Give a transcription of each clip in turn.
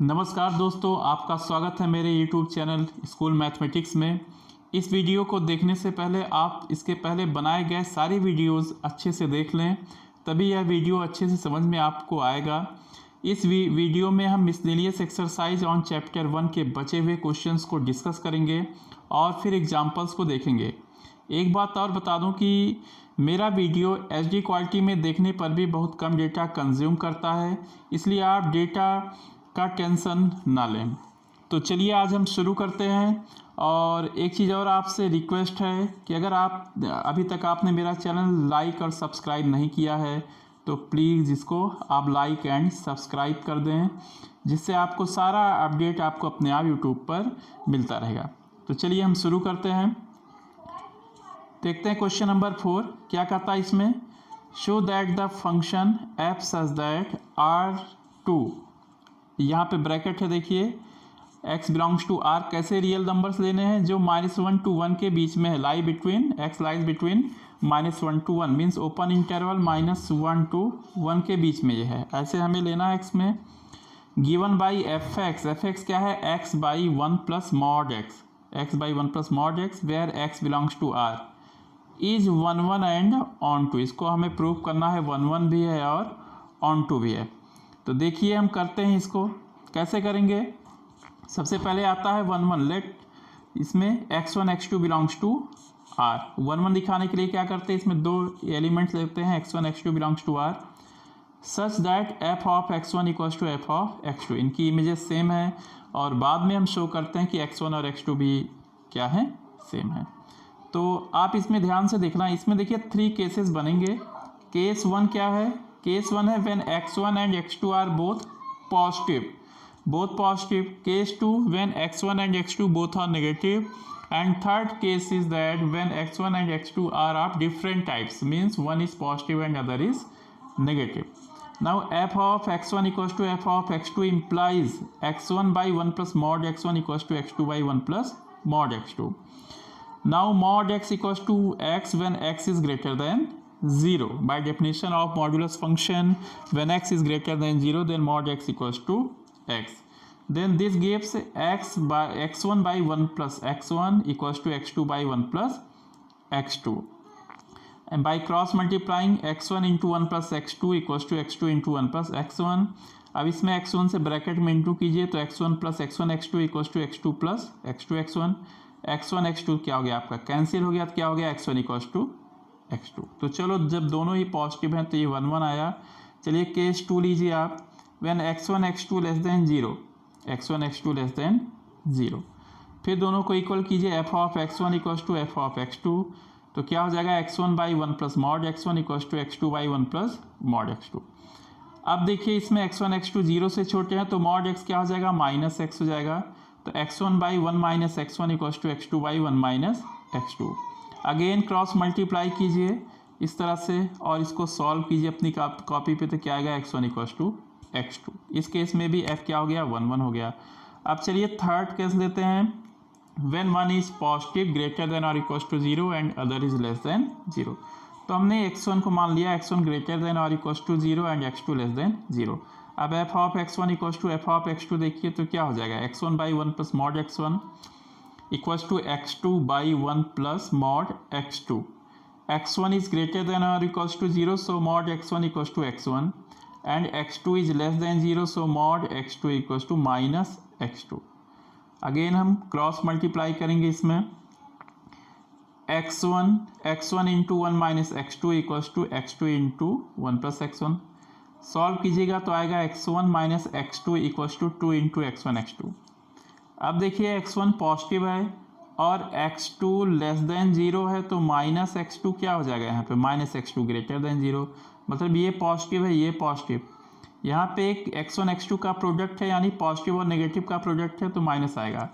नमस्कार दोस्तों, आपका स्वागत है मेरे YouTube चैनल स्कूल मैथमेटिक्स में। इस वीडियो को देखने से पहले आप इसके पहले बनाए गए सारी वीडियोस अच्छे से देख लें, तभी यह वीडियो अच्छे से समझ में आपको आएगा। इस वीडियो में हम मिसलेनियस एक्सरसाइज ऑन चैप्टर 1 के बचे हुए क्वेश्चंस को डिस्कस करेंगे और फिर एग्जाम्पल्स को देखेंगे। एक बात और बता दूं कि मेरा वीडियो HD क्वालिटी में देखने पर भी बहुत कम डेटा कंज्यूम करता है, इसलिए आप डेटा का टेंशन ना लें। तो चलिए आज हम शुरू करते हैं। और एक चीज़ और आपसे रिक्वेस्ट है कि अगर आप अभी तक आपने मेरा चैनल लाइक और सब्सक्राइब नहीं किया है तो प्लीज़ इसको आप लाइक एंड सब्सक्राइब कर दें, जिससे आपको सारा अपडेट आपको अपने आप यूट्यूब पर मिलता रहेगा। तो चलिए हम शुरू करते हैं। देखते हैं क्वेश्चन नंबर 4 क्या कहता है इसमें। Show that the function F such that R2, यहाँ पे ब्रैकेट है, देखिए x बिलोंग्स टू r। कैसे रियल नंबर्स लेने हैं जो -1 to 1 के बीच में है, lie between x lies between -1 to 1 means open interval -1 to 1 के बीच में ये है, ऐसे हमें लेना है x में। गिवन बाई f(x) क्या है, x/1 plus mod x where x belongs to r is 1 1 and onto. इसको हमें प्रूव करना है, 1 1 भी है और ऑन टू भी है। तो देखिए हम करते हैं, इसको कैसे करेंगे। सबसे पहले आता है 1 1। लेट इसमें x1 x2 belongs to r। 1 1 दिखाने के लिए क्या करते हैं, इसमें दो एलिमेंट्स लेते हैं, x1 x2 belongs to r such that f of x1 equals to f of x2। इनकी इमेजेस सेम है और बाद में हम शो करते हैं कि x1 और x2 भी क्या है, सेम है। तो आप इसमें ध्यान से देखना, इसमें देखिए 3 केसेस बनेंगे। केस 1 क्या है, केस 1 है when x1 and x2 are both positive. Case 2 when x1 and x2 both are negative. And third case is that when x1 and x2 are of different types, means one is positive and other is negative. Now f of x1 equals to f of x2 implies x1/1 plus mod x1 equals to x2/1 plus mod x2. Now mod x equals to x when x is greater than 0. By definition of modulus function, when x is greater than 0, then mod x equals to x. Then this gives x1/1 plus x1 equals to x2/1 plus x2. And by cross multiplying x1 into 1 plus x2 equals to x2 into 1 plus x1. अब इसमें x1 से bracket में into कीजिए तो x1 plus x1 x2 equals to x2 plus x2 x1. x1 x2 क्या हो गया आपका, कैंसिल हो गया, तो क्या हो गया x1 इक्वल्स टू x2। तो चलो जब दोनों ही पॉजिटिव हैं तो ये 1 1 आया। चलिए केस 2 लीजिए आप, when x1 x2 less than 0, फिर दोनों को इक्वल कीजिए, f of x1 equals to f of x2। तो क्या हो जाएगा, x1/1 plus mod x1 equals to x2/1 plus mod x2। अब देखिए इसमें x1 x2 0 से छोटे हैं तो मॉड x क्या हो जाएगा, -x हो जाएगा। तो x1/1 minus x1 equals to x2/1 minus x2। Again cross multiply कीजिए इस तरह से और इसको सॉल्व कीजिए अपनी कॉपी पे, तो क्या आएगा, x1 इक्वल्स टू x2। इस केस में भी f क्या हो गया, 1 1 हो गया। अब चलिए थर्ड केस लेते हैं, when 1 is positive greater than और equals to 0 and other is less than 0। तो हमने x1 को मान लिया x1 ग्रेटर देन और equals to 0 and x2 less than 0। अब f of x1 equals to f of x2 देखिए तो क्या हो जाएगा, x1/1 plus mod x1 equals to x2/1 plus mod x2। x1 is greater than और equals to 0, so mod x1 equals to x1 and x2 is less than 0, so mod x2 equals to minus x2। Again हम cross multiply करेंगे इसमें, x1 into 1 minus x2 equals to x2 into 1 plus x1। Solve कीजिएगा तो आएगा x1 minus x2 equals to 2 into x1 x2। अब देखिए x1 positive है और x2 लेस देन 0 है, तो माइनस x2 क्या हो जाएगा, यहाँ पे माइनस x2 ग्रेटर देन 0, मतलब ये पॉजिटिव है, ये पॉजिटिव। यहाँ पे एक x1 x2 का प्रोडक्ट है, यानी पॉजिटिव और नेगेटिव का प्रोडक्ट है, तो माइनस आएगा।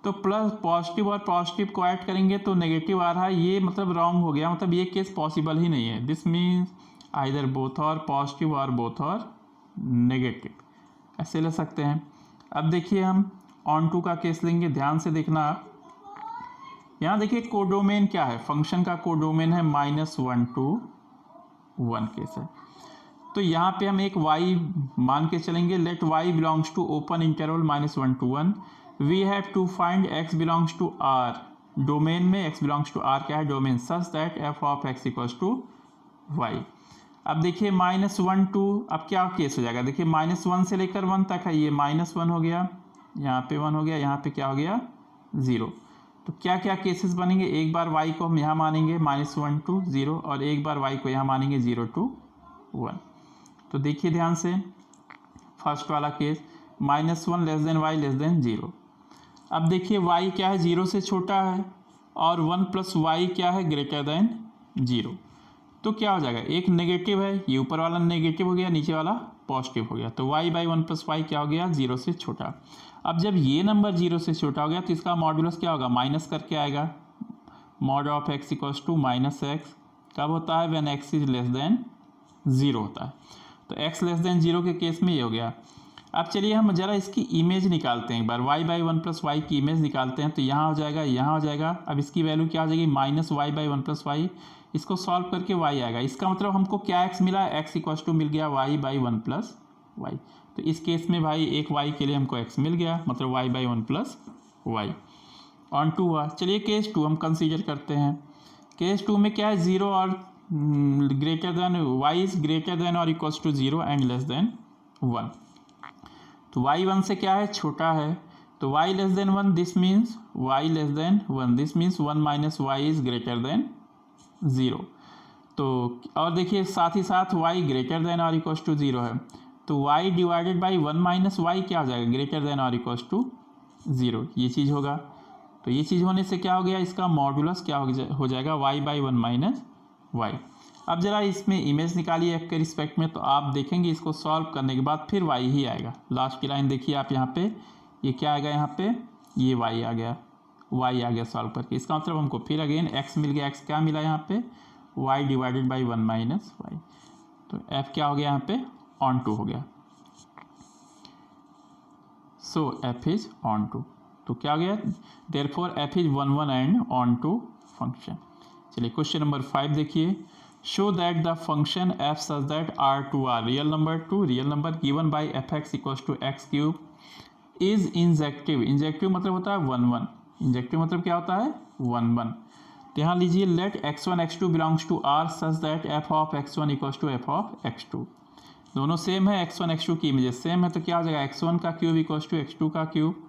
तो प्लस पॉजिटिव और पॉजिटिव को ऐड करेंगे तो नेगेटिव आ रहा है, ये मतलब रॉन्ग हो गया, मतलब ये केस पॉसिबल ही नहीं है। दिस मीन्स आइदर बोथ और पॉजिटिव और बोथ और नेगेटिव, ऐसे ले सकते हैं। अब देखिए हम ऑन टू का केस लेंगे, ध्यान से देखना आप। यहाँ देखिए कोडोमेन क्या है, फंक्शन का कोडोमेन है -1 to 1 केस है। तो यहाँ पे हम एक y मान के चलेंगे, let y belongs to open interval -1 to 1, we have to find x belongs to r, domain में x बिलोंग्स टू r क्या है, domain, such that f of x equals to y। अब देखिए -1 to, अब क्या केस हो जाएगा, देखिए -1 से लेकर 1 तक है, ये -1 हो गया, यहाँ पे 1 हो गया, यहाँ पे क्या हो गया 0। तो क्या क्या केसेस बनेंगे, एक बार y को हम यहाँ मानेंगे -1 to 0 और एक बार y को यहाँ मानेंगे 0 to 1। तो देखिए ध्यान से, फर्स्ट वाला case -1 less than y less than 0। अब देखिए y क्या है, 0 से छोटा है और 1 प्लस y क्या है, ग्रेटर देन 0। तो क्या हो जाएगा, एक नेगेटिव है, ये ऊपर वाला नेगेटिव हो गया, नीचे वाला पॉजिटिव हो गया, तो y बाई 1 प्लस वाई क्या हो गया, 0 से छोटा। अब जब ये नंबर 0 से छोटा हो गया तो इसका मॉड्यूलस क्या होगा, माइनस करके आएगा, mod of x equals to -x, कब होता है, when x is less than 0 होता है। तो x लेस देन 0 के केस में ये हो गया। अब चलिए हम जरा इसकी इमेज निकालते हैं एक बार, y बाई 1 प्लस वाई की इमेज निकालते हैं। तो यहाँ हो जाएगा, यहाँ हो जाएगा, अब इसकी वैल्यू क्या हो जाएगी, -y बाई 1 प्लस वाई, इसको सॉल्व करके y आएगा। इसका मतलब हमको क्या x मिला, x इक्वल्स टू मिल गया y बाई 1 प्लस वाई। तो इस केस में भाई एक y के लिए हमको x मिल गया, मतलब y by 1 plus Y on 2 हुआ। चलिए केस 2 हम कंसीडर करते हैं। केस 2 में क्या है, 0 और greater than, y is greater than और equals to 0 and less than 1। तो y 1 से क्या है, छोटा है, तो y less than 1, this means y less than 1, this means 1 minus Y is greater than 0। तो और देखिए साथ ही साथ y ग्रेटर देन और इक्वल्स टू 0 है, तो y divided by 1 minus Y क्या हो जाएगा, ग्रेटर देन और इक्वल्स टू 0, ये चीज़ होगा। तो ये चीज़ होने से क्या हो गया, इसका मॉडुलस क्या हो जाएगा, y बाई 1 माइनस वाई। अब जरा इसमें इमेज निकालिए f के रिस्पेक्ट में, तो आप देखेंगे इसको सॉल्व करने के बाद फिर y ही आएगा। लास्ट की लाइन देखिए आप, यहाँ पे ये क्या आएगा, यहाँ पे ये y आ गया, y आ गया सॉल्व करके। इसका मतलब हमको फिर अगेन x मिल गया, x क्या मिला यहाँ पे, y divided by 1 minus Y. तो f क्या हो गया यहाँ पे, ऑन 2 हो गया। सो f इज ऑन 2, तो क्या हो गया, therefore f is 1 1 and 2 function. चलिए क्वेश्चन नंबर 5 देखिए, show that the function f such that r2 real number to real number given by fx equals to X cube is injective. Injective मतलब होता है 1 1, injective मतलब क्या होता है 1 1। तो यहाँ लीजिए, let x1 x2 belongs to r such that f of x1 equals to f of x2। दोनों सेम है, x1 x2 की इमेजेस सेम है, तो क्या हो जाएगा, x1 का क्यूब इक्वल्स टू x2 का क्यूब।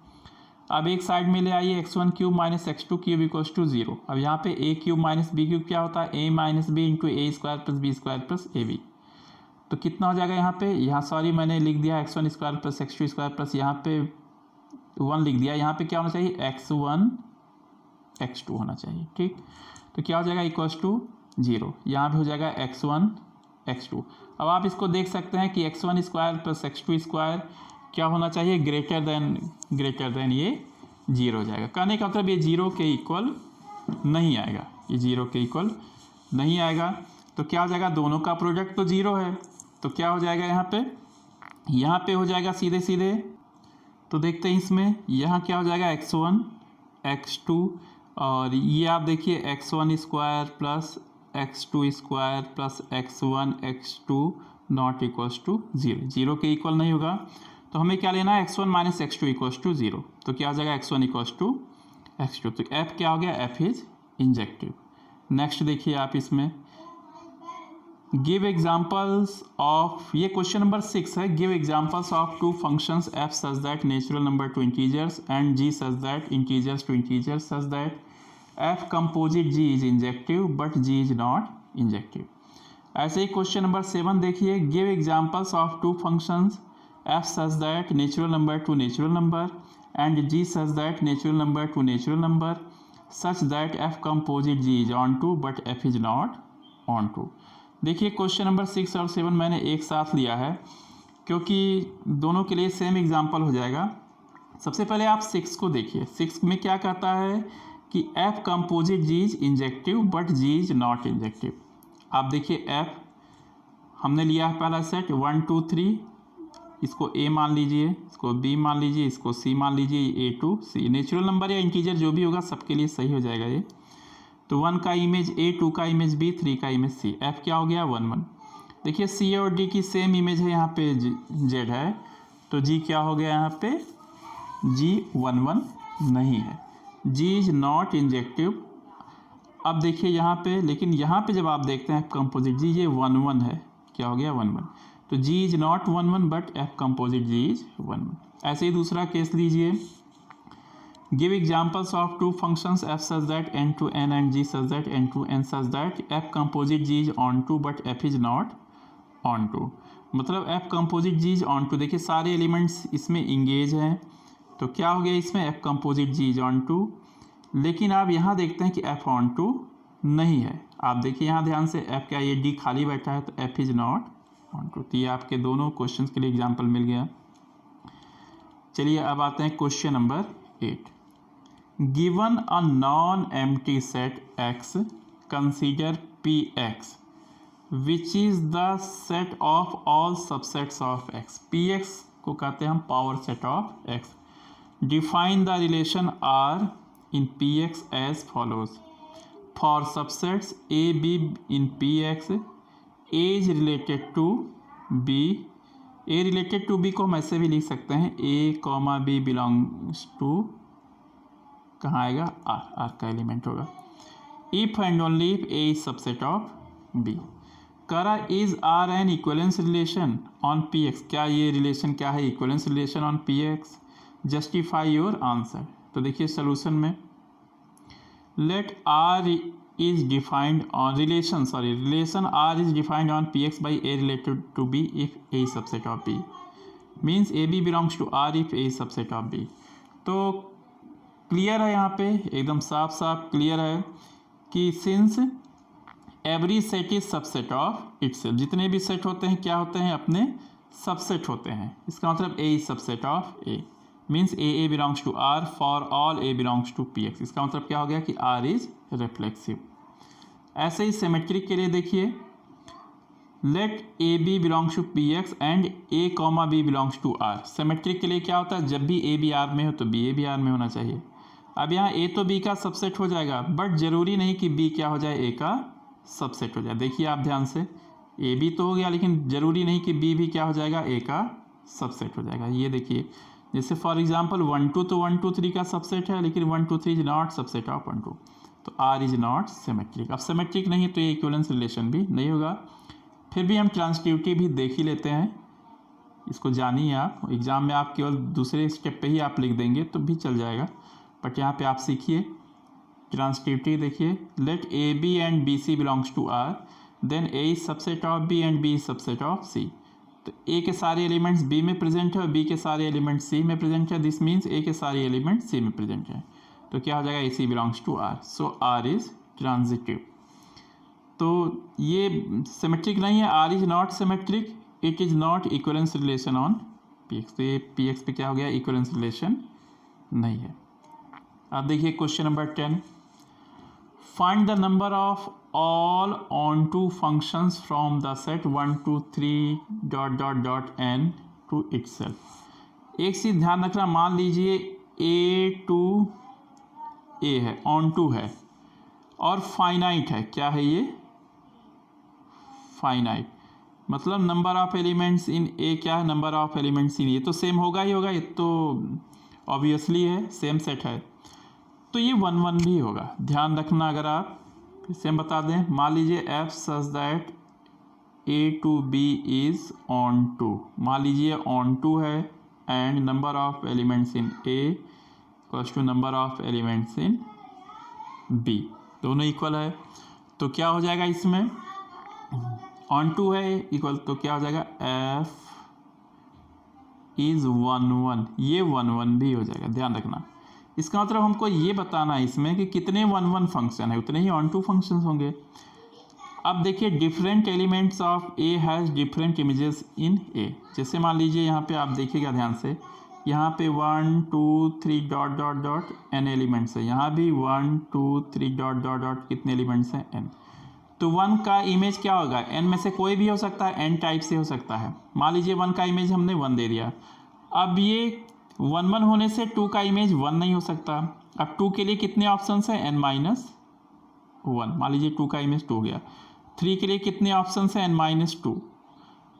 अब एक साइड में ले आइए, x1 cube minus x2 cube equals to 0। अब यहाँ पे a cube minus b cube क्या होता है, a minus B into A square plus B square plus A B. तो कितना हो जाएगा यहाँ पे, यहाँ सॉरी मैंने लिख दिया x1 square plus x2 square plus यहाँ पे 1 लिख दिया, यहाँ पे क्या होना चाहिए, x1 x2 होना चाहिए, ठीक। तो क्या हो जाएगा, इक्वल्स टू 0, यहाँ पे हो जाएगा x1 x2। अब आप इसको देख सकते हैं कि x1 square plus x2 square क्या होना चाहिए, ग्रेटर देन ये 0 हो जाएगा। कहने का मतलब ये 0 के इक्वल नहीं आएगा, ये 0 के इक्वल नहीं आएगा। तो क्या हो जाएगा, दोनों का प्रोडक्ट तो 0 है, तो क्या हो जाएगा यहाँ पे हो जाएगा सीधे सीधे। तो देखते हैं इसमें, यहाँ क्या हो जाएगा, x1 x2 और ये आप देखिए x1 square plus x2 square plus x1 x2 not equals to 0, 0 के इक्वल नहीं होगा। तो हमें क्या लेना है, x1 minus x2 equals to 0। तो क्या हो जाएगा, x1 इक्वल्स टू x2। तो f क्या हो गया, f इज इंजेक्टिव। नेक्स्ट देखिए आप इसमें, गिव एग्जांपल्स ऑफ, ये क्वेश्चन नंबर 6 है, give examples of two functions f such that natural number to integers and g such that integers to integers such that f composite g is injective but g is not injective. ऐसे ही question number 7 देखिए, give examples of two functions f such that natural number to natural number and g such that natural number to natural number such that f composite g is onto but f is not onto। देखिए question number 6 और 7 मैंने एक साथ लिया है क्योंकि दोनों के लिए सेम एग्जांपल हो जाएगा। सबसे पहले आप 6 को देखिए, 6 में क्या कहता है कि f composite g is injective but g is not injective. आप देखिए f हमने लिया है पहला सेट 1 2 3, इसको a मान लीजिए, इसको b मान लीजिए, इसको c मान लीजिए, a to c। Natural number या इंटीजर जो भी होगा सबके लिए सही हो जाएगा ये। तो 1 का इमेज a, 2 का इमेज b, 3 का इमेज c। f क्या हो गया 1 1। देखिए सी और डी की सेम इमेज है, यहाँ पे जेड है, तो जी क्या हो गया यहाँ पे, जी 1 1 नहीं है, जी इज नॉट इंजेक्टिव। अब देखिए यहाँ पे, लेकिन यहाँ पे जब आप देखते हैं एफ कंपोजिट जी, ये 1 1 है, क्या हो गया 1 1, तो g is not 1 1 but f composite g is 1 1। ऐसे ही दूसरा केस लीजिए, give examples of two functions f such that n to n एंड g such that n to n such that f composite g is onto but f is not onto. मतलब f composite g is onto, देखिए सारे elements इसमें engage हैं, तो क्या हो गया इसमें f composite g is onto. लेकिन आप यहाँ देखते हैं कि f ऑन टू नहीं है। आप देखिए यहाँ ध्यान से, f क्या, ये d खाली बैठा है, तो f is not onto. तो ये आपके दोनों क्वेश्चन के लिए एग्जाम्पल मिल गया। चलिए अब आते हैं question number 8। Given a non empty set x, consider px which is the set of all subsets of x। px को कहते हैं हम power set of x। Define the relation r in px as follows. For subsets a b in px, a is related to b, a related to b को हम ऐसे भी लिख सकते हैं, a, b belongs to, कहाँ आएगा, r का एलिमेंट होगा। if and only if a is subset of b। करा is r an equivalence relation on px, क्या ये रिलेशन क्या है, equivalence relation on px। justify your answer। तो देखिए सोल्यूशन में, let r is defined on relation r is defined on px by a related to b if a is subset of b, means ab belongs to r if a is subset of b। तो clear है, यहाँ पे एकदम साफ साफ clear है कि since every set is subset of itself, जितने भी सेट होते हैं क्या होते हैं, अपने सबसेट होते हैं। इसका मतलब a is subset of a, means a belongs to r for all a belongs to px। इसका मतलब क्या हो गया कि r इज रिफ्लेक्सिव। ऐसे ही सिमेट्रिक के लिए देखिए, let A B belongs to px and a, b belongs to r। Symmetric के लिए क्या होता है, जब भी a भी r में हो तो b a भी r में होना चाहिए। अब यहाँ a तो b का सबसेट हो जाएगा, बट जरूरी नहीं कि b क्या हो जाए, a का सबसेट हो जाए। देखिए आप ध्यान से, a b तो हो गया, लेकिन जरूरी नहीं कि b भी क्या हो जाएगा, a का सबसेट हो जाएगा। ये देखिए, जैसे फॉर एग्जांपल 1 2 तो 1 2 3 का सबसेट है, लेकिन 1 2 3 इज नॉट सबसेट ऑफ 1 2, तो r इज नॉट सिमेट्रिक। अब सिमेट्रिक नहीं है तो ये इक्विवेलेंस रिलेशन भी नहीं होगा। फिर भी हम ट्रांसटिविटी भी देख ही लेते हैं, इसको जानिए आप, एग्जाम में आप केवल दूसरे स्टेप पे ही आप लिख देंगे तो भी चल जाएगा, बट यहाँ पे आप सीखिए ट्रांसटिविटी। देखिए, let A B and B C belongs to r, then a is subset of b and b is subset of c। तो a के सारे एलिमेंट्स b में प्रेजेंट है और b के सारे एलिमेंट्स c में प्रेजेंट है, दिस मीन्स a के सारे एलिमेंट्स c में प्रेजेंट है, तो क्या हो जाएगा, a C belongs to r, so r is transitive. तो ये सिमेट्रिक नहीं है, r is not symmetric, it is not equivalence relation on px। तो ये px पे क्या हो गया, इक्विवेलेंस रिलेशन नहीं है। अब देखिए question number 10, find the number of all onto functions from the set 1 2 3 n to itself. एक चीज ध्यान रखना, मान लीजिए a टू a है, ऑन टू है और फाइनाइट है, क्या है ये, फाइनाइट, मतलब number of elements in a क्या है, नंबर ऑफ एलिमेंट्स इन, ये तो सेम होगा ही होगा, ये तो ऑब्वियसली है, सेम सेट है, तो ये 1 1 भी होगा। ध्यान रखना, अगर आप फिर से हम बता दें, मान लीजिए f such that a to b is onto, मान लीजिए ऑन टू है and number of elements in a equals to number of elements in b, दोनों इक्वल है, तो क्या हो जाएगा इसमें, ऑन टू है इक्वल, तो क्या हो जाएगा, f इज 1 1, ये 1 1 भी हो जाएगा। ध्यान रखना, इसका मतलब हमको ये बताना है इसमें कि कितने 1 1 फंक्शन है, उतने ही ऑन टू फंक्शन होंगे। अब देखिए, different elements of a has different images in a। जैसे मान लीजिए यहाँ पे आप देखिएगा ध्यान से, यहाँ पे 1 2 3 dot dot dot n elements है, यहाँ भी 1 2 3 डॉट डॉट डॉट कितने एलिमेंट्स हैं, n। तो 1 का इमेज क्या होगा, n में से कोई भी हो सकता है, n टाइप से हो सकता है। मान लीजिए 1 का इमेज हमने 1 दे दिया, अब ये 1 1 होने से 2 का इमेज 1 नहीं हो सकता। अब 2 के लिए कितने ऑप्शंस हैं, n-1, मान लीजिए 2 का इमेज 2 गया, 3 के लिए कितने ऑप्शन हैं, n-2।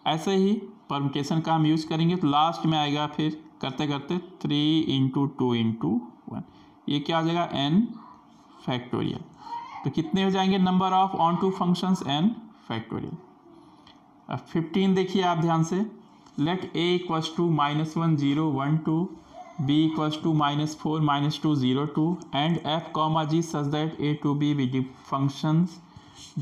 ऐसे ही परम्यूटेशन का हम यूज करेंगे तो लास्ट में आएगा फिर करते करते 3 × 2 × 1, ये क्या आ जाएगा n फैक्टोरियल। तो कितने हो जाएंगे number of onto functions, n factorial. अब 15 देखिए आप ध्यान से, let a equals to -1 0 1 2, b equals to -4 -2 0 2 and f, g such that a to b with the functions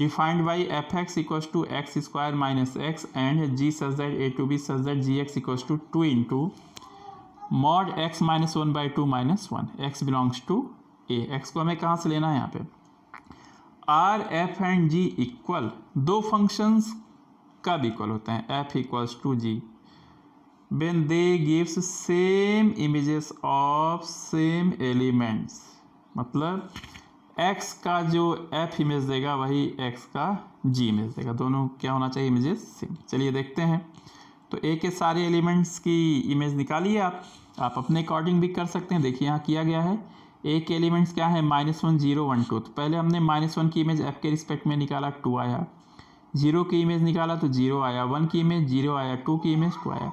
defined by fx equals to x square minus x and g such that a to b such that gx equals to 2 into mod x minus 1 by 2 minus 1, x belongs to a। x को हमें कहाँ से लेना है, यहाँ पे are F and G equal, दो functions कब इक्वल होते हैं, F equals to G when they gives same images of same elements. मतलब x का जो f इमेज देगा वही x का g इमेज देगा, दोनों क्या होना चाहिए, इमेजेस सेम। चलिए देखते हैं। तो a के सारे एलिमेंट्स की इमेज निकालिए आप अपने अकॉर्डिंग भी कर सकते हैं। देखिए यहाँ किया गया है, a के एलिमेंट्स क्या है, -1 0 1 2। तो पहले हमने -1 की इमेज f के रिस्पेक्ट में निकाला, 2 आया। 0 की इमेज निकाला तो 0 आया, 1 की इमेज 0 आया, 2 की इमेज 2 आया।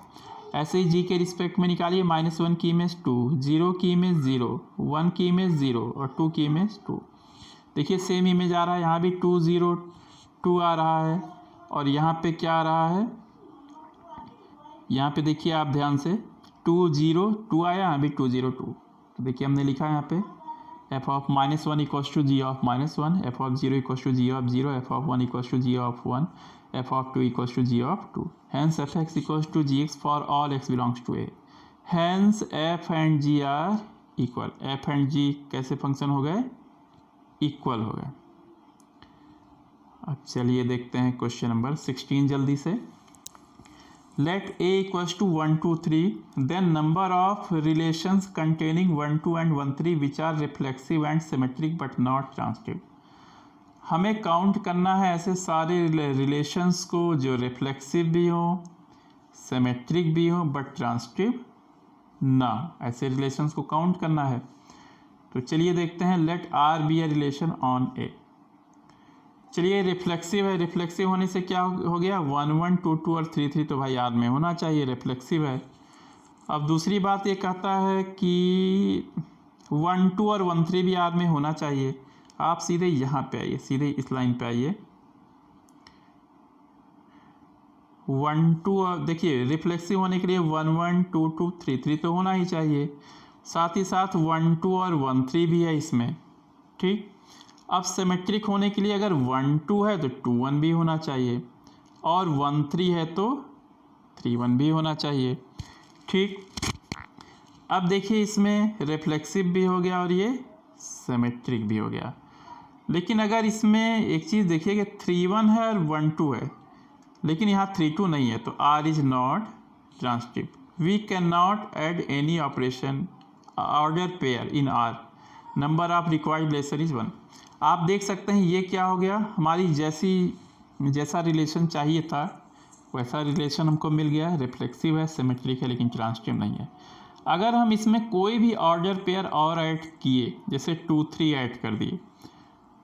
ऐसे ही g के रिस्पेक्ट में निकालिए, -1 की इमेज 2, 0 की इमेज 0, 1 की इमेज 0 और 2 की इमेज 2। देखिए सेम इमेज आ रहा है, यहाँ भी 2 0 2 आ रहा है और यहाँ पे क्या आ रहा है, यहाँ पे देखिए आप ध्यान से 2 0 2 आया, यहाँ भी 2 0 2। तो देखिए हमने लिखा है यहाँ पे f of -1 equals to g of -1, f of 0 equals to g of 0, f of 1 equals to g of 1, f of 2 equals to g of 2। Hence fx equals to gx for all x belongs to a। Hence f and g are equal. f and g कैसे function हो गए, equal हो गए। अब चलिए देखते हैं question number 16 जल्दी से। Let a equals to 1 2 3, then number of relations containing 1 2 and 1 3 which are reflexive and symmetric but not transitive। हमें काउंट करना है ऐसे सारे रिलेशंस को जो रिफ्लेक्सिव भी हो, सिमेट्रिक भी हो बट ट्रांजिटिव ना, ऐसे रिलेशंस को काउंट करना है। तो चलिए देखते हैं। Let are be a relation on a. चलिए रिफ्लेक्सिव है, रिफ्लेक्सिव होने से क्या हो गया, 1 1 2 2 और 3 3 तो भाई आर में होना चाहिए, रिफ्लेक्सिव है। अब दूसरी बात ये कहता है कि 1 2 और 1 3 भी आर में होना चाहिए। आप सीधे यहाँ पे आइए, सीधे इस लाइन पे आइए। 1 2 देखिए रिफ्लेक्सिव होने के लिए 1 1 2 2 3 3 तो होना ही चाहिए, साथ ही साथ 1 2 और 1 3 भी है इसमें, ठीक। अब सिमेट्रिक होने के लिए अगर 1 2 है तो 2 1 भी होना चाहिए और 1 3 है तो 3 1 भी होना चाहिए, ठीक। अब देखिए इसमें रिफ्लेक्सिव भी हो गया और ये सिमेट्रिक भी हो गया। लेकिन अगर इसमें एक चीज़ देखिए कि 3 1 है और 1 2 है, लेकिन यहाँ 3 2 नहीं है, तो R is not transitive. We can not add any operation order pair in R, number of required relation is 1। आप देख सकते हैं ये क्या हो गया, हमारी जैसा रिलेशन चाहिए था वैसा रिलेशन हमको मिल गया है, रिफ्लेक्सिव है, सिमेट्रिक है, लेकिन ट्रांजिटिव नहीं है। अगर हम इसमें कोई भी ऑर्डर पेयर और ऐड किए, जैसे 2 3 ऐड कर दिए,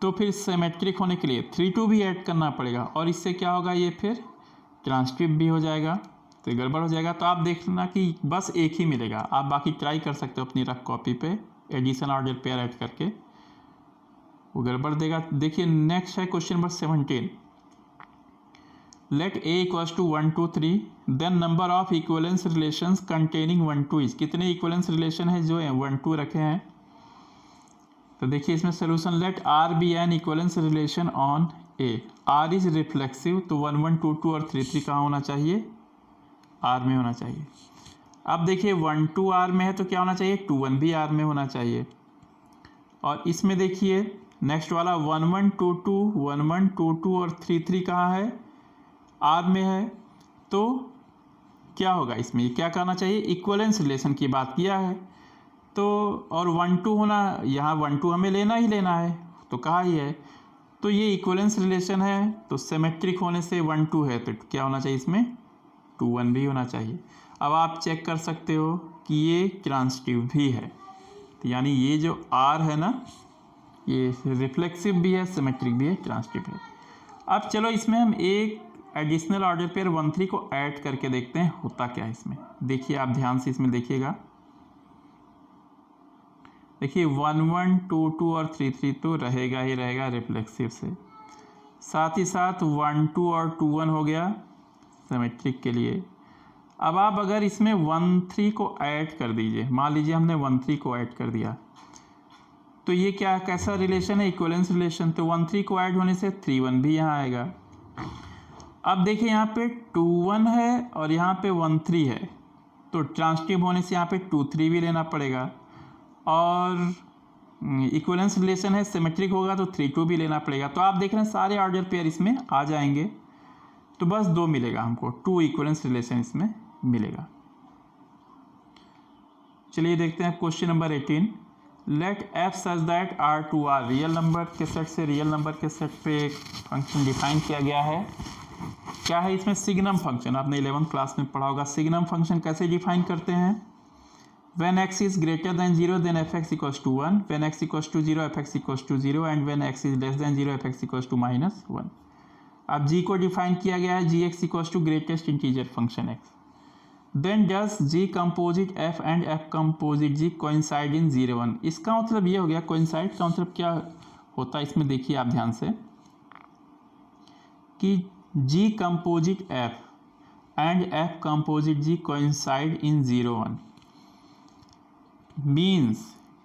तो फिर सिमेट्रिक होने के लिए 3 2 भी ऐड करना पड़ेगा और इससे क्या होगा, ये फिर ट्रांजिटिव भी हो जाएगा, तो गड़बड़ हो जाएगा। तो आप देखना कि बस एक ही मिलेगा, आप बाकी ट्राई कर सकते हो अपनी रफ कॉपी पे एडिशन ऑर्डर पेयर ऐड करके, वो गड़बड़ देगा। देखिए नेक्स्ट है question number 17। Let A equals to 1 2 3, then number of equivalence relations containing 1 2 is. कितने इक्वलेंस रिलेशन है जो 1 2 रखे हैं। तो देखिए इसमें solution, let are be an equivalence relation on A. R is reflexive, तो 1 1 2 2 और 3 3 कहाँ होना चाहिए, आर में होना चाहिए। अब देखिए 1 2 आर में है तो क्या होना चाहिए, 2 1 भी आर में होना चाहिए। और इसमें देखिए नेक्स्ट वाला 1 1 2 2 1 1 2 2 और 3 3 कहाँ है, आर में है। तो क्या होगा इसमें, क्या करना चाहिए, इक्वलेंस रिलेशन की बात किया है तो, और 1 2 होना, यहाँ 1 2 हमें लेना ही लेना है, तो कहा ही है। तो ये इक्वलेंस रिलेशन है, तो सिमेट्रिक होने से 1 2 है तो क्या होना चाहिए इसमें, 2 1 भी होना चाहिए। अब आप चेक कर सकते हो कि ये ट्रांजिटिव भी है, तो यानी ये जो आर है ना, ये रिफ्लेक्सिव भी है, सिमेट्रिक भी है, ट्रांजिटिव है। अब चलो इसमें हम एक एडिशनल ऑर्डर पेयर 1 3 को ऐड करके देखते हैं होता क्या है इसमें। देखिए आप ध्यान से इसमें देखिएगा, देखिए 1 1 2 2 और 3 3 तो रहेगा ही रहेगा रिफ्लेक्सिव से, साथ ही साथ 1 2 और 2 1 हो गया सिमेट्रिक के लिए। अब आप अगर इसमें 1 3 को ऐड कर दीजिए, मान लीजिए हमने 1 3 को ऐड कर दिया, तो ये क्या कैसा रिलेशन है, इक्विवेलेंस रिलेशन। तो 1 3 को ऐड होने से 3 1 भी यहाँ आएगा। अब देखिए यहाँ पे 2 1 है और यहाँ पे 1 3 है, तो ट्रांसटिव होने से यहाँ पे 2 3 भी लेना पड़ेगा, और इक्विवेलेंस रिलेशन है सिमेट्रिक होगा तो 3 2 भी लेना पड़ेगा। तो आप देख रहे हैं सारे ऑर्डर पेयर इसमें आ जाएंगे, तो बस 2 मिलेगा हमको, 2 इक्विवेलेंस रिलेशन इसमें मिलेगा। चलिए देखते हैं question number 18। Let F such that R to R real number के सेट से रियल नंबर के सेट पे एक फंक्शन डिफाइन किया गया है। क्या है इसमें, सिग्नम फंक्शन। आपने 11th क्लास में पढ़ा होगा सिग्नम फंक्शन कैसे डिफाइन करते हैं। when x is greater than 0 then fx equals to 1, when x equals to 0 fx equals to 0 and when x is less than 0 fx equals to -1। अब g को define किया गया है gx equals to greatest integer function x। then does g composite f and f composite g coincide in 0 1। इसका मतलब ये हो गया, coincide का मतलब क्या होता है इसमें देखिए आप ध्यान से, कि g composite f and f composite g coincide in 0 1 means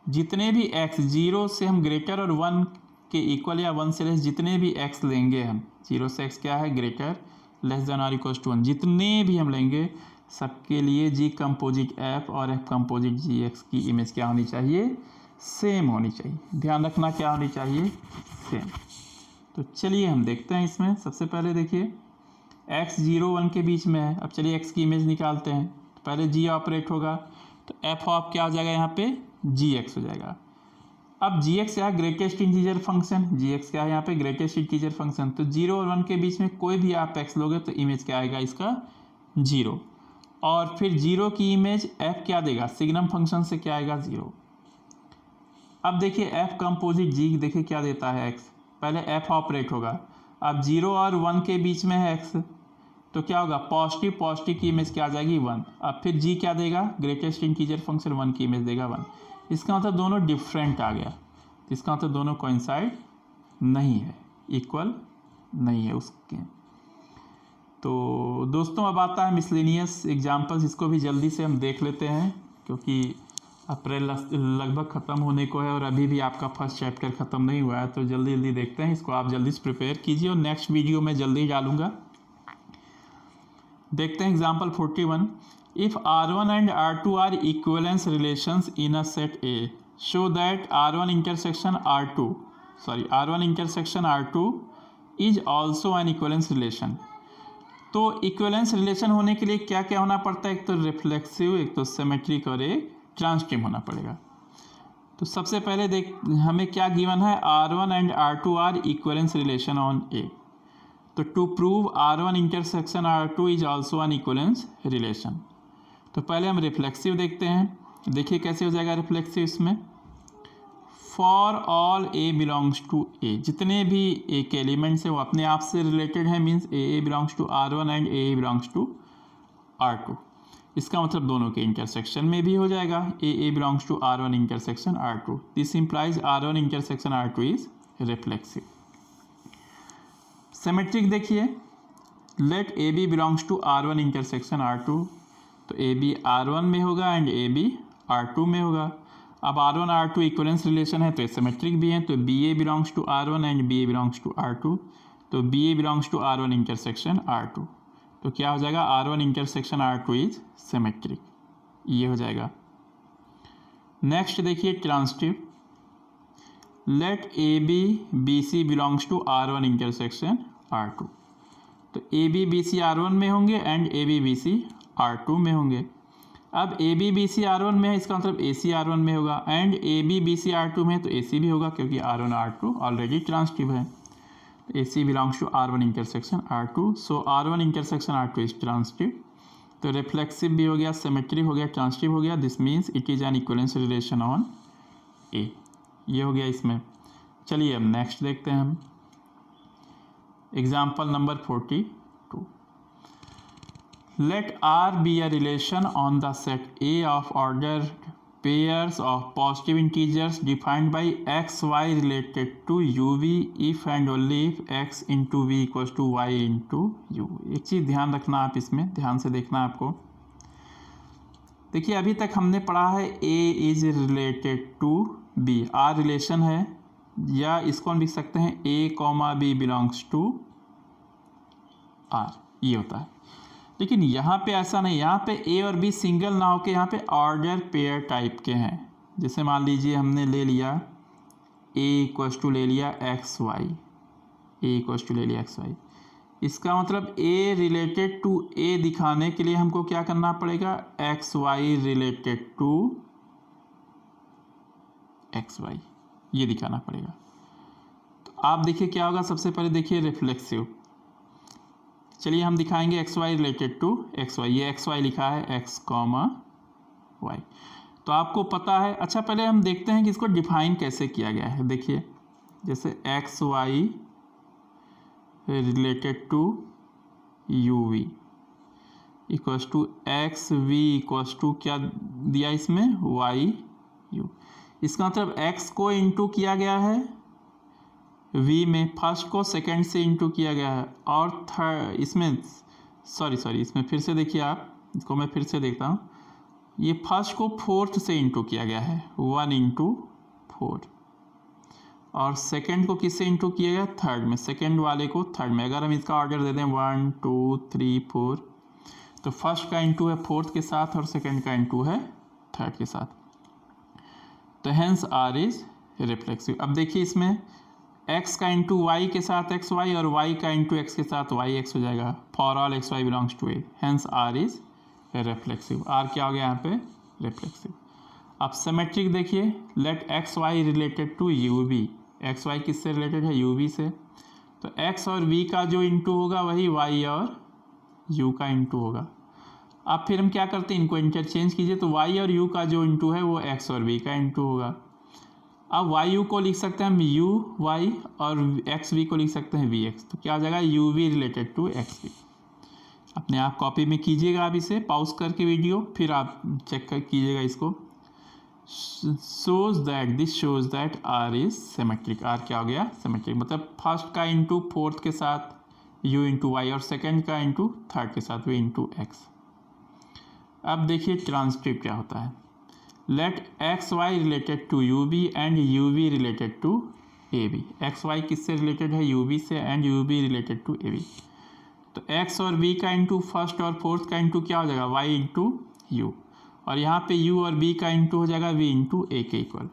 जितने भी x 0 से हम ग्रेटर और 1 के इक्वल या 1 से लेस जितने भी x लेंगे हम, 0 से x क्या है ग्रेटर, लेस देन और इक्वल टू 1, जितने भी हम लेंगे सबके लिए g कंपोजिट f और f कंपोजिट जी x की इमेज क्या होनी चाहिए, सेम होनी चाहिए। ध्यान रखना क्या होनी चाहिए, सेम। तो चलिए हम देखते हैं इसमें। सबसे पहले देखिए x 0 1 के बीच में है। अब चलिए x की इमेज निकालते हैं। तो पहले g ऑपरेट होगा, तो एफ ऑफ क्या हो जाएगा यहाँ पे, जी एक्स हो जाएगा। अब जी एक्स क्या है, ग्रेटेस्ट इंटीजर फंक्शन, जी एक्स क्या है यहाँ पे ग्रेटेस्ट इंटीजर फंक्शन। तो 0 और 1 के बीच में कोई भी आप एक्स लोगे तो इमेज क्या आएगा इसका 0, और फिर 0 की इमेज एफ क्या देगा, सिग्नम फंक्शन से क्या आएगा 0। अब देखिए एफ कंपोजिट जी देखिए क्या देता है एक्स, पहले एफ ऑपरेट होगा। अब 0 और 1 के बीच में है एक्स, तो क्या होगा पॉजिटिव, पॉजिटिव की इमेज क्या आ जाएगी 1। अब फिर जी क्या देगा, ग्रेटेस्ट इंटीजर फंक्शन 1 की इमेज देगा 1। इसका मतलब दोनों डिफरेंट आ गया, तो इसका मतलब दोनों कोइंसाइड नहीं है, इक्वल नहीं है उसके। तो दोस्तों अब आता है मिसलेनियस एग्जाम्पल्स, इसको भी जल्दी से हम देख लेते हैं क्योंकि अप्रैल लगभग ख़त्म होने को है और अभी भी आपका फर्स्ट चैप्टर ख़त्म नहीं हुआ है, तो जल्दी जल्दी देखते हैं इसको। आप जल्दी से प्रिपेयर कीजिए और नेक्स्ट वीडियो में जल्दी डालूंगा। देखते हैं example 41। If R1 and R2 are equivalence relations in a set A, show that R1 intersection R2 is also an equivalence relation. तो इक्विवेलेंस रिलेशन होने के लिए क्या क्या होना पड़ता है, एक तो रिफ्लेक्सिव, एक तो सिमेट्रिक और एक ट्रांसटिव होना पड़ेगा। तो सबसे पहले देख हमें क्या गिवन है, R1 and R2 are equivalence relation on A। तो to prove R1 intersection R2 is also an equivalence relation. तो पहले हम रिफ्लेक्सिव देखते हैं। देखिए कैसे हो जाएगा रिफ्लेक्सिव इसमें, for all A belongs to A, जितने भी A के एलिमेंट्स हैं वो अपने आप से रिलेटेड हैं, means A belongs to R1 and A belongs to R2। इसका मतलब दोनों के इंटरसेक्शन में भी हो जाएगा, A belongs to R1 intersection R2। This implies R1 intersection R2 is reflexive. Symmetric देखिए, let A B belongs to R1 intersection R2, तो ए बी R1 में होगा एंड ए बी R2 में होगा। अब R1 R2 इक्विवेलेंस रिलेशन है तो ये सिमेट्रिक भी है, तो B A belongs to R1 and B A belongs to R2, तो B A belongs to R1 intersection R2। तो क्या हो जाएगा, R1 intersection R2 is symmetric, ये हो जाएगा। नेक्स्ट देखिए transitive, let A B B C belongs to R1 intersection R2, तो A B B C R1 में होंगे and A B B C R2 में होंगे। अब ए बी बी सी R1 में है, इसका मतलब ए सी R1 में होगा, and A B B C R2 में है तो ए सी भी होगा क्योंकि R1 R2 ऑलरेडी ट्रांसटिव है। A C belongs to R1 intersection R2, so R1 intersection R2 is transitive. तो रिफ्लेक्सिव भी हो गया, सिमेट्रिक हो गया, ट्रांसटिव हो गया, this means it is an equivalence relation on a. ये हो गया इसमें। चलिए अब नेक्स्ट देखते हैं हम example number 42. Let R be a relation on the set A of ordered pairs of positive integers defined by x, y related to u, v if and only if x into v equals to y into u. एक चीज़ ध्यान रखना, आप इसमें ध्यान से देखना आपको. देखिए अभी तक हमने पढ़ा है A is related to B. R relation है, या इसको हम लिख सकते हैं A, B belongs to R, ये होता है. लेकिन यहाँ पे ऐसा नहीं, यहाँ पे A और B सिंगल ना होके यहाँ पे ऑर्डर पेयर टाइप के हैं. जैसे मान लीजिए हमने ले लिया A इक्वल्स टू ले लिया X Y, A equals to ले लिया एक्स वाई. इसका मतलब A रिलेटेड टू A दिखाने के लिए हमको क्या करना पड़ेगा, X Y related to X Y, ये दिखाना पड़ेगा. तो आप देखिए क्या होगा. सबसे पहले देखिए रिफ्लेक्सिव. चलिए हम दिखाएंगे X Y related to X Y. ये एक्स वाई लिखा है एक्स कॉमा वाई, तो आपको पता है. अच्छा पहले हम देखते हैं कि इसको डिफाइन कैसे किया गया है. देखिए जैसे X Y related to U V equals to X V equals to क्या दिया इसमें, वाई यू. इसका मतलब एक्स को इंटू किया गया है v में, फर्स्ट को सेकंड से इंटू किया गया है, और थर्ड इसमें सॉरी इसमें फिर से देखिए आप, इसको मैं फिर से देखता हूँ. ये फर्स्ट को फोर्थ से इंटू किया गया है, 1 इंटू 4, और सेकंड को किससे इंटू किया गया, थर्ड में, सेकंड वाले को थर्ड में. अगर हम इसका ऑर्डर दे दें 1 2 3 4, तो फर्स्ट का इंटू है फोर्थ के साथ और सेकंड का इंटू है थर्ड के साथ. तो हेंस आर इज रिफ्लेक्सिव. अब देखिए इसमें x का इंटू वाई के साथ एक्स वाई और y का इंटू एक्स के साथ वाई एक्स हो जाएगा. For all X Y belongs to A, hence are is reflexive. R क्या हो गया यहाँ पे, रिफ्लेक्सिव. अब सिमेट्रिक देखिए, let X Y related to U V. X Y किससे रिलेटेड है, यू वी से. तो x और v का जो इंटू होगा वही y और u का इंटू होगा. अब फिर हम क्या करते हैं, इनको इंटरचेंज कीजिए. तो y और u का जो इंटू है वो x और v का इंटू होगा. अब वाई यू को लिख सकते हैं हम यू वाई, और एक्स वी को लिख सकते हैं वी एक्स. तो क्या हो जाएगा, U V related to X V. अपने आप कॉपी में कीजिएगा, आप इसे पॉज करके वीडियो, फिर आप चेक कर कीजिएगा इसको. This shows that R is symmetric. R क्या हो गया, सिमेट्रिक. मतलब फर्स्ट का इंटू फोर्थ के साथ यू इंटू वाई, और सेकेंड का इंटू थर्ड के साथ वी इंटू एक्स. अब देखिए ट्रांसटिव क्या होता है. Let X Y related to U B and U V related to A B. X Y किससे रिलेटेड है, यू बी से, and U B related to A B. तो एक्स और बी का इंटू फर्स्ट और फोर्थ का into क्या हो जाएगा, वाई इंटू यू, और यहाँ पे यू और बी का इंटू हो जाएगा वी इंटू ए के इक्वल.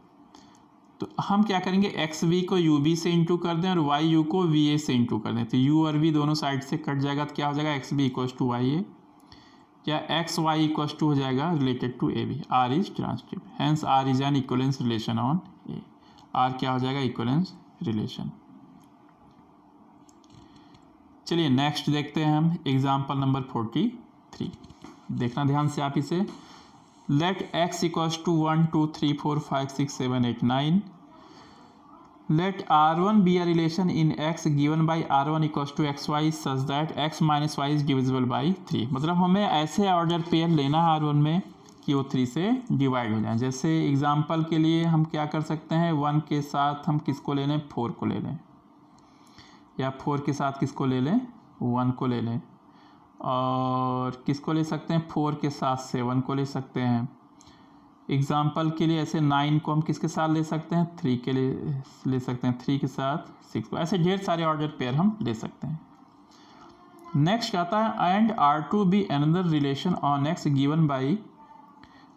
तो हम क्या करेंगे, एक्स वी को यू बी से इंटू कर दें और वाई यू को वी ए से इंटू कर दें. तो यू और वी दोनों साइड से कट जाएगा. तो क्या हो जाएगा, x b equals to y a, या एक्स वाई इक्वल्स टू हो जाएगा related to A B. R is transitive, hence are is an equivalence relation on A. R क्या हो जाएगा, इक्वलेंस रिलेशन. चलिए नेक्स्ट देखते हैं हम एग्जाम्पल नंबर 43. देखना ध्यान से आप इसे. Let X equals to 1 2 3 4 5 6 7 8 9. Let R1 be a relation in x given by R1 equals to xy such that x minus y is divisible by 3. मतलब हमें ऐसे ऑर्डर पेयर लेना है R1 में कि वो 3 से डिवाइड हो जाए. जैसे एग्जांपल के लिए हम क्या कर सकते हैं, 1 के साथ हम किसको ले लें, 4 को ले लें, या 4 के साथ किसको ले लें, 1 को ले लें, और किसको ले सकते हैं, 4 के साथ 7 को ले सकते हैं. एग्जाम्पल के लिए ऐसे 9 को हम किसके साथ ले सकते हैं, 3 के लिए ले सकते हैं, 3 के साथ 6 को. ऐसे ढेर सारे ऑर्डर पेयर हम ले सकते हैं. नेक्स्ट आता है and R2 be another relation on x given by.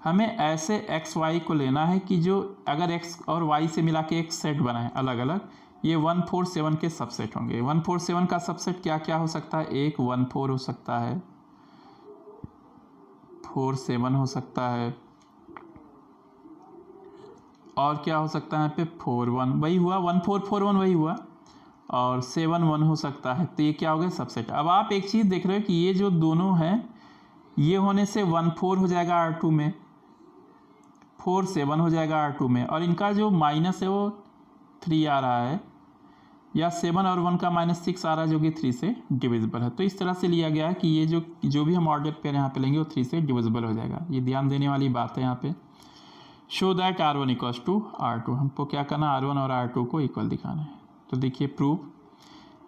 हमें ऐसे एक्स वाई को लेना है कि जो अगर एक्स और वाई से मिला के एक सेट बनाए अलग अलग, ये 1 4 7 के सबसेट होंगे. 1 4 7 का सबसेट क्या क्या हो सकता है, एक 1 4 हो सकता है, 4 7 हो सकता है, और क्या हो सकता है यहाँ पे 4 1, वही हुआ 1 4 4 1 वही हुआ, और 7 1 हो सकता है. तो ये क्या हो गया, सबसेट. अब आप एक चीज़ देख रहे हो कि ये जो दोनों हैं ये होने से 1 4 हो जाएगा R2 में, 4 7 हो जाएगा R2 में, और इनका जो माइनस है वो 3 आ रहा है. या 7 और 1 का -6 आ रहा है जो कि 3 से डिविजिबल है। तो इस तरह से लिया गया है कि ये जो भी हम ऑर्डर पेयर यहाँ पे लेंगे वो 3 से डिविजिबल हो जाएगा। ये ध्यान देने वाली बात है यहाँ पे। Show that R1 equals to R2, हमको क्या करना, R1 और R2 को इक्वल दिखाना है। तो देखिए proof,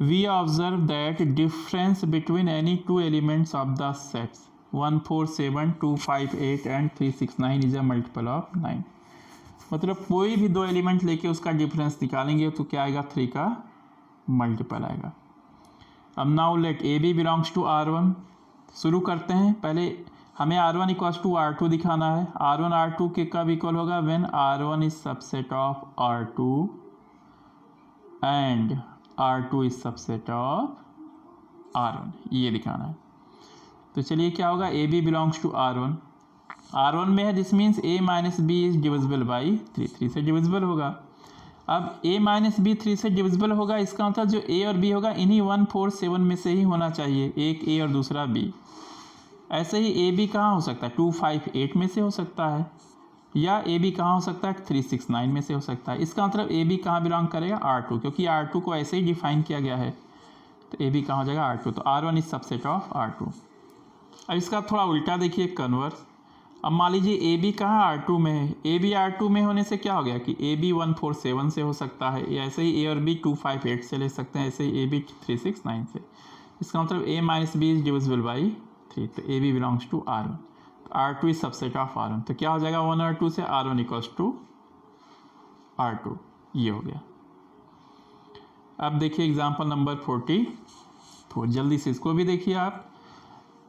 we observe that difference between any two elements of the sets 1 4 7 2 5 8 and 3 6 9 is a multiple of 9। मतलब कोई भी दो एलिमेंट लेके उसका डिफरेंस निकालेंगे तो क्या आएगा, 3 का मल्टीपल आएगा। अब now let A B belongs to R1। शुरू करते हैं, पहले हमें R1 इक्वल्स टू R2 दिखाना है। R1 R2 के कब इक्वल होगा, when R1 is subset of R2 and R2 is subset of R1, ये दिखाना है। तो चलिए क्या होगा, A B belongs to R1, R1 में है, this means a minus B is divisible by 3, 3 से डिविजिबल होगा। अब a माइनस बी 3 से डिविजिबल होगा, इसका मतलब जो a और b होगा इन्हीं 1 4 7 में से ही होना चाहिए, एक a और दूसरा b। ऐसे ही ए बी कहाँ हो सकता है, 2 5 8 में से हो सकता है, या ए बी कहाँ हो सकता है, 3 6 9 में से हो सकता है। इसका मतलब ए बी कहाँ बिलोंग करेगा, R2, क्योंकि R2 को ऐसे ही डिफाइन किया गया है। तो ए बी कहाँ हो जाएगा, R2। तो R1 is subset of R2। अब इसका थोड़ा उल्टा देखिए, कन्वर्स। अब मान लीजिए ए बी कहाँ R2 में है, ए बी R2 में होने से क्या हो गया कि ए बी 1 4 7 से हो सकता है, या ऐसे ही ए और बी 2 5 8 से ले सकते हैं, ऐसे ही ए बी 3 6 9 से। इसका मतलब a minus B is divisible by 3, तो A B belongs to R1। तो R2 is subset of R1, तो क्या हो जाएगा 1 और 2 से R1 इक्वल्स टू R2, ये हो गया। अब देखिए एग्जाम्पल नंबर 44, जल्दी से इसको भी देखिए आप।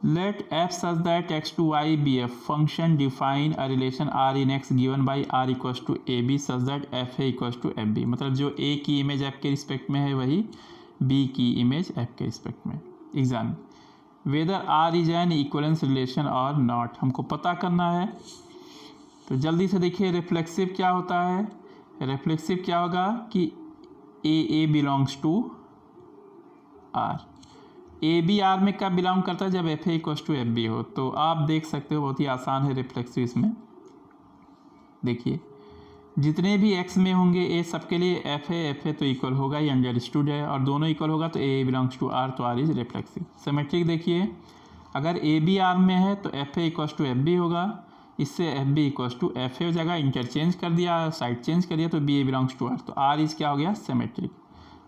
Let f such that x to y be a function define a relation r in x given by r equals to ab such that f a equals to fb। मतलब जो a की image f के respect में है वही b की image f के respect में। Exam, whether r is an equivalence relation और नॉट, हमको पता करना है। तो जल्दी से देखिए रिफ्लेक्सिव क्या होता है, रिफ्लेक्सिव क्या होगा कि a belongs to r, A B R में कब बिलोंग करता है, जब F A equals to F B हो। तो आप देख सकते हो बहुत ही आसान है रिफ्लेक्सिव इसमें। देखिए जितने भी एक्स में होंगे ए सबके लिए एफ ए तो इक्वल होगा ही, अंडरस्टूड है, और दोनों इक्वल होगा तो ए बिलोंग्स टू आर, तो आर इज रिफ्लेक्सिव। सिमेट्रिक देखिए, अगर ए बी आर में है तो F A equals to F B होगा, इससे F B equals to F A जगह इंटरचेंज कर दिया, साइड चेंज कर दिया, तो B A belongs to R, तो आर इज क्या हो गया, सिमेट्रिक।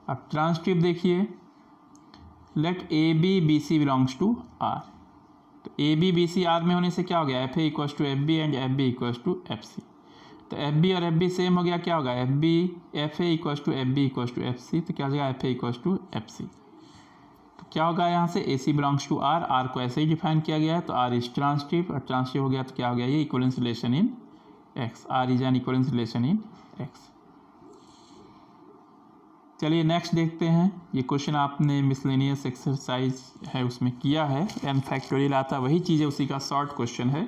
अब ट्रांसटिव देखिए, let A B B C belongs to R, तो A B B C R में होने से क्या हो गया, F A equals to F B and F B equals to F C. तो एफ बी और एफ बी सेम हो गया, क्या होगा, F B F A equals to F B equals to F C, तो क्या हो जाएगा F A equals to F C. तो क्या होगा यहाँ से, A C belongs to R, R को ऐसे ही डिफाइन किया गया है, तो आर इज ट्रांसटिव, और ट्रांसटिव हो गया तो क्या हो गया, ये equivalence relation in X, R is an equivalence relation in X. चलिए नेक्स्ट देखते हैं। ये क्वेश्चन आपने मिसलेनियस एक्सरसाइज है उसमें किया है, एन फैक्टोरियल आता वही चीज़ है, उसी का शॉर्ट क्वेश्चन है।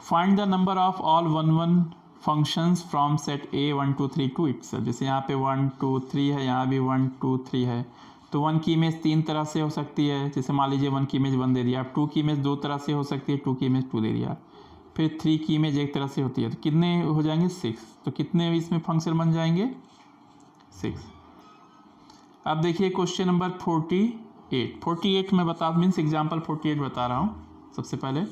Find the number of all 1 1 functions from set A 1 2 3 to itself. जैसे यहाँ पे 1 2 3 है, यहाँ भी 1 2 3 है, तो 1 की इमेज 3 तरह से हो सकती है। जैसे मान लीजिए 1 की इमेज 1 दे दिया, अब 2 की इमेज 2 तरह से हो सकती है, 2 की इमेज 2 दे दिया, फिर 3 की इमेज एक तरह से होती है, तो कितने हो जाएंगे, 6। तो कितने इसमें फंक्शन बन जाएंगे, 6। अब देखिए क्वेश्चन नंबर 48 में बता, मीन्स एग्जाम्पल 48 बता रहा हूँ। सबसे पहले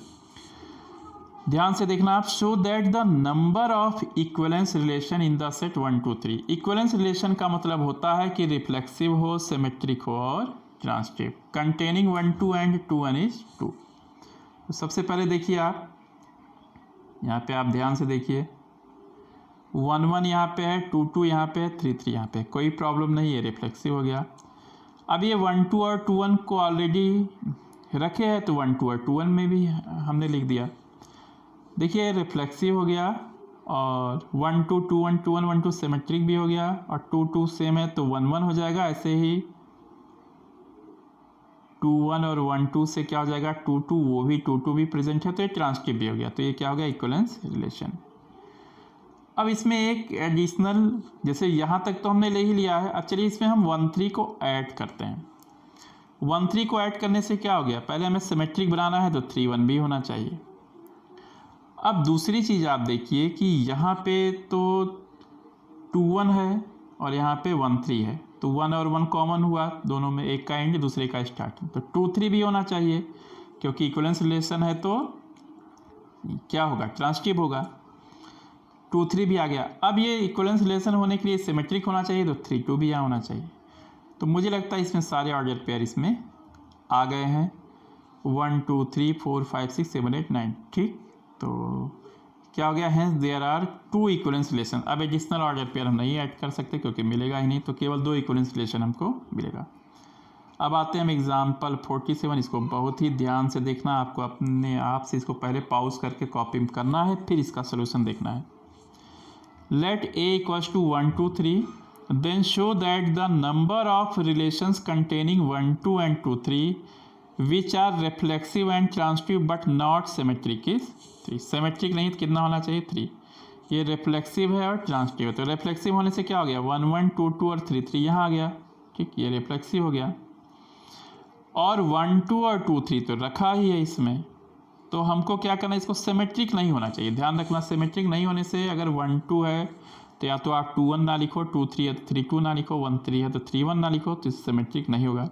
ध्यान से देखना आप, show that the number of equivalence relation in the set 1 2 3। Equivalence relation का मतलब होता है कि रिफ्लेक्सिव हो, सिमेट्रिक हो और ट्रांसटिव, कंटेनिंग 1 2 एंड 2 1 इज 2। तो सबसे पहले देखिए आप यहाँ पे, आप ध्यान से देखिए, 1 1 यहाँ पे है, 2 2 यहाँ पे है, 3 3 यहाँ पे, कोई प्रॉब्लम नहीं है, रिफ्लेक्सिव हो गया। अब ये 1 2 और 2 1 को ऑलरेडी रखे हैं, तो 1 2 और 2 1 में भी हमने लिख दिया। देखिए रिफ्लेक्सिव हो गया, और 1 2 2 1 2 1 1 2 सिमेट्रिक भी हो गया, और 2 2 सेम है तो 1 1 हो जाएगा। ऐसे ही 2 1 और 1 2 से क्या हो जाएगा, 2 2, वो भी 2 2 भी प्रेजेंट है, तो ये ट्रांसटिव भी हो गया। तो ये क्या हो गया, इक्वलेंस रिलेशन। अब इसमें एक एडिशनल, जैसे यहाँ तक तो हमने ले ही लिया है, अब चलिए इसमें हम 1 3 को ऐड करते हैं। 1 3 को ऐड करने से क्या हो गया, पहले हमें सिमेट्रिक बनाना है तो 3 1 भी होना चाहिए। अब दूसरी चीज़ आप देखिए कि यहाँ पे तो 2 1 है, और यहाँ पे 1 3 है, तो 1 और 1 कॉमन हुआ, दोनों में एक का एंड दूसरे का स्टार्टिंग, तो 2 3 भी होना चाहिए क्योंकि इक्विवेलेंस रिलेशन है तो क्या होगा, ट्रांसिटिव होगा। 2 3 भी आ गया। अब ये इक्विवेलेंस रिलेशन होने के लिए सिमेट्रिक होना चाहिए, तो 3 2 भी यहाँ होना चाहिए। तो मुझे लगता है इसमें सारे ऑर्डर पेयर इसमें आ गए हैं, 1 2 3 4 5 6 7 8 9, ठीक। तो क्या हो गया, hence there are 2 equivalence relation. अब एडिशनल ऑर्डर पेयर हम नहीं ऐड कर सकते क्योंकि मिलेगा ही नहीं, तो केवल 2 इक्विवेलेंस रिलेशन हमको मिलेगा। अब आते हैं हम एग्जाम्पल 47, इसको बहुत ही ध्यान से देखना, आपको अपने आप से इसको पहले पॉज करके कॉपी करना है, फिर इसका सोल्यूशन देखना है। Let A equals to 1 2 3, then show that the number of relations containing 1 2 and 2 3 which are reflexive and transitive but not symmetric is 3। Symmetric नहीं तो कितना होना चाहिए, 3। ये रिफ्लेक्सिव है और ट्रांसिटिव है, तो रिफ्लेक्सिव होने से क्या हो गया, 1 1 2 2 और 3 3 यहाँ आ गया, ठीक, ये रिफ्लेक्सिव हो गया। और 1 2 और 2 3 तो रखा ही है इसमें, तो हमको क्या करना है, इसको सिमेट्रिक नहीं होना चाहिए। ध्यान रखना, सिमेट्रिक नहीं होने से अगर 1 2 है तो या तो आप 2 1 ना लिखो, 2 3 है तो 3 2 ना लिखो, 1 3 है तो 3 1 ना लिखो, तो सिमेट्रिक नहीं होगा।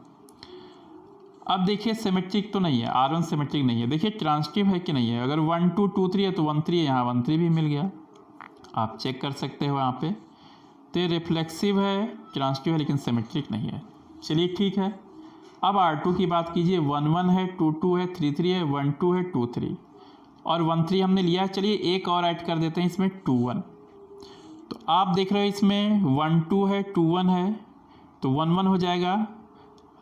अब देखिए सिमेट्रिक तो नहीं है, R1 सिमेट्रिक नहीं है। देखिए ट्रांसिटिव है कि नहीं है, अगर 1 2 2 3 है तो 1 3 है, यहाँ 1 3 भी मिल गया, आप चेक कर सकते हो यहाँ पे। तो ये रिफ्लेक्सिव है, ट्रांसिटिव है, लेकिन सिमेट्रिक नहीं है। चलिए ठीक है। अब R2 की बात कीजिए, 1 1 है, 2 2 है, 3 3 है, 1 2 है, 2 3 और 1 3 हमने लिया है। चलिए एक और ऐड कर देते हैं इसमें, 2 1। तो आप देख रहे हो इसमें 1 2 है, 2 1 है, तो 1 1 हो जाएगा,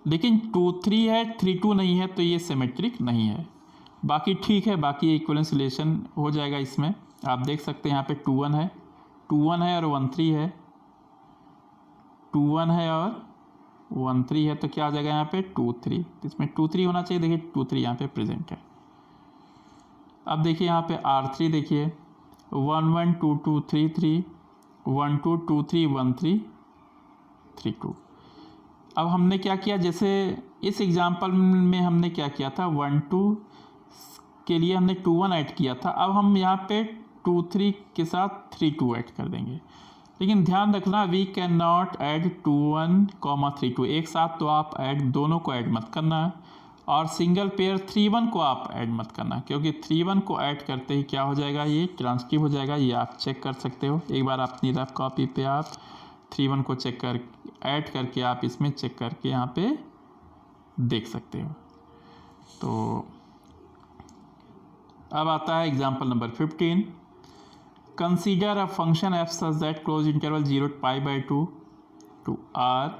लेकिन 2 3 है, 3 2 नहीं है, तो ये सिमेट्रिक नहीं है। बाकी ठीक है, बाकी इक्विवेलेंस रिलेशन हो जाएगा इसमें। आप देख सकते हैं यहाँ पे 2 1 है, 2 1 है और 1 3 है, 2 1 है और 1 3 है, तो क्या आ जाएगा यहाँ पे 2 3। इसमें 2 3 होना चाहिए, देखिए 2 3 यहाँ पे प्रेजेंट है। अब देखिए यहाँ पे R3 देखिए, 1 1 2 2 3 3, 1 2 2 3 1 3 3 2। अब हमने क्या किया, जैसे इस एग्जाम्पल में हमने क्या किया था, 1 2 के लिए हमने 2 1 ऐड किया था। अब हम यहाँ पे 2 3 के साथ 3 2 ऐड कर देंगे, लेकिन ध्यान रखना वी कैन नॉट ऐड 2 1 3 2 एक साथ, तो आप ऐड दोनों को ऐड मत करना, और सिंगल पेयर 3 1 को आप ऐड मत करना, क्योंकि 3 1 को ऐड करते ही क्या हो जाएगा, ये ट्रांसिटिव हो जाएगा। ये आप चेक कर सकते हो, एक बार अपनी रफ कॉपी पे आप 3 1 को चेक कर ऐड करके आप इसमें चेक करके यहाँ पे देख सकते हो। तो अब आता है example number 15। Consider a function f such that closed interval 0 to pi by 2 to r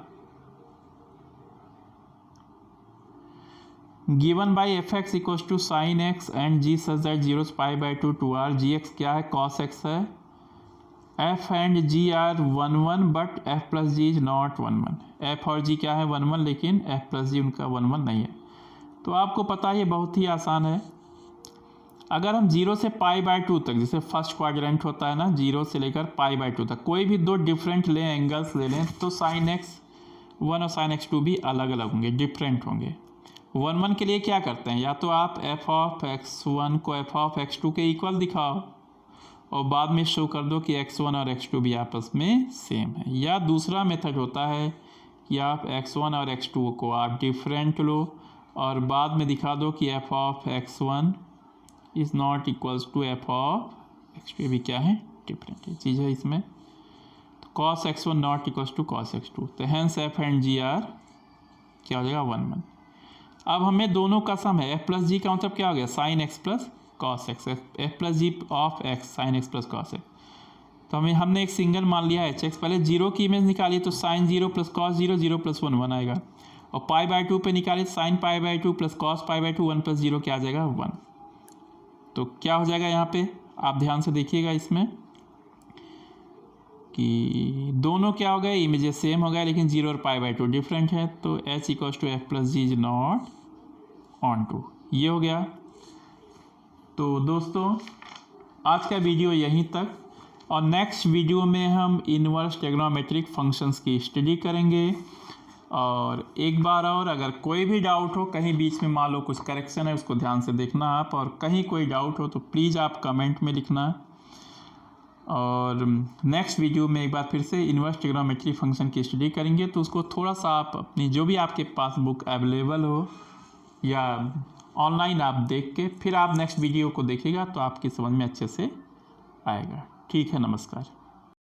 given by fx equals to sin x and g such that 0 to pi by 2 to r। gx क्या है, cos x है। f and g are 1 1 but f plus g is not 1 1। f और g क्या है, 1 1, लेकिन f plus g उनका 1 1 नहीं है। तो आपको पता है ये बहुत ही आसान है। अगर हम 0 से पाई बाय 2 तक, जैसे फर्स्ट क्वाड्रेंट होता है ना, 0 से लेकर पाई बाय 2 तक कोई भी दो डिफरेंट लें, एंगल्स ले लें, तो साइन x1 और साइन x2 भी अलग अलग होंगे, डिफरेंट होंगे। 1 1 के लिए क्या करते हैं, या तो आप f ऑफ x1 को f ऑफ x2 के इक्वल दिखाओ और बाद में शो कर दो कि x1 और x2 भी आपस में सेम है, या दूसरा मेथड होता है कि आप x1 और x2 को आप डिफरेंट लो और बाद में दिखा दो कि f of x1 is not equals to f of x2 भी क्या है, डिफरेंट चीज़ है इसमें। तो cos x1 not equals to cos x2, तो hence f and g are क्या हो जाएगा, 1 1। अब हमें दोनों का सम है, f प्लस जी का मतलब क्या हो गया, sine x plus cos X, f plus G of x sine x plus cos X. तो हमने एक सिंगल मान लिया है hx, पहले जीरो की इमेज निकाली तो साइन 0 प्लस कॉस 0 0 प्लस 1 1 आएगा, और पाई बाय 2 पे निकाली sine pi by 2 plus cos pi by 2 1 plus 0 क्या आ जाएगा, 1। तो क्या हो जाएगा यहाँ पे, आप ध्यान से देखिएगा इसमें कि दोनों क्या हो गए, इमेजेस सेम हो गए, लेकिन 0 और पाई बाय 2 डिफरेंट है। तो h equals to F plus G is not onto, ये हो गया। तो दोस्तों आज का वीडियो यहीं तक, और नेक्स्ट वीडियो में हम इनवर्स ट्रिग्नोमेट्रिक फंक्शंस की स्टडी करेंगे। और एक बार और अगर कोई भी डाउट हो, कहीं बीच में मान लो कुछ करेक्शन है, उसको ध्यान से देखना आप, और कहीं कोई डाउट हो तो प्लीज़ आप कमेंट में लिखना। और नेक्स्ट वीडियो में एक बार फिर से इन्वर्स ट्रिग्नोमेट्री फंक्शन की स्टडी करेंगे। तो उसको थोड़ा सा आप अपनी जो भी आपके पास बुक अवेलेबल हो या ऑनलाइन आप देख के फिर आप नेक्स्ट वीडियो को देखिएगा तो आपकी समझ में अच्छे से आएगा। ठीक है, नमस्कार।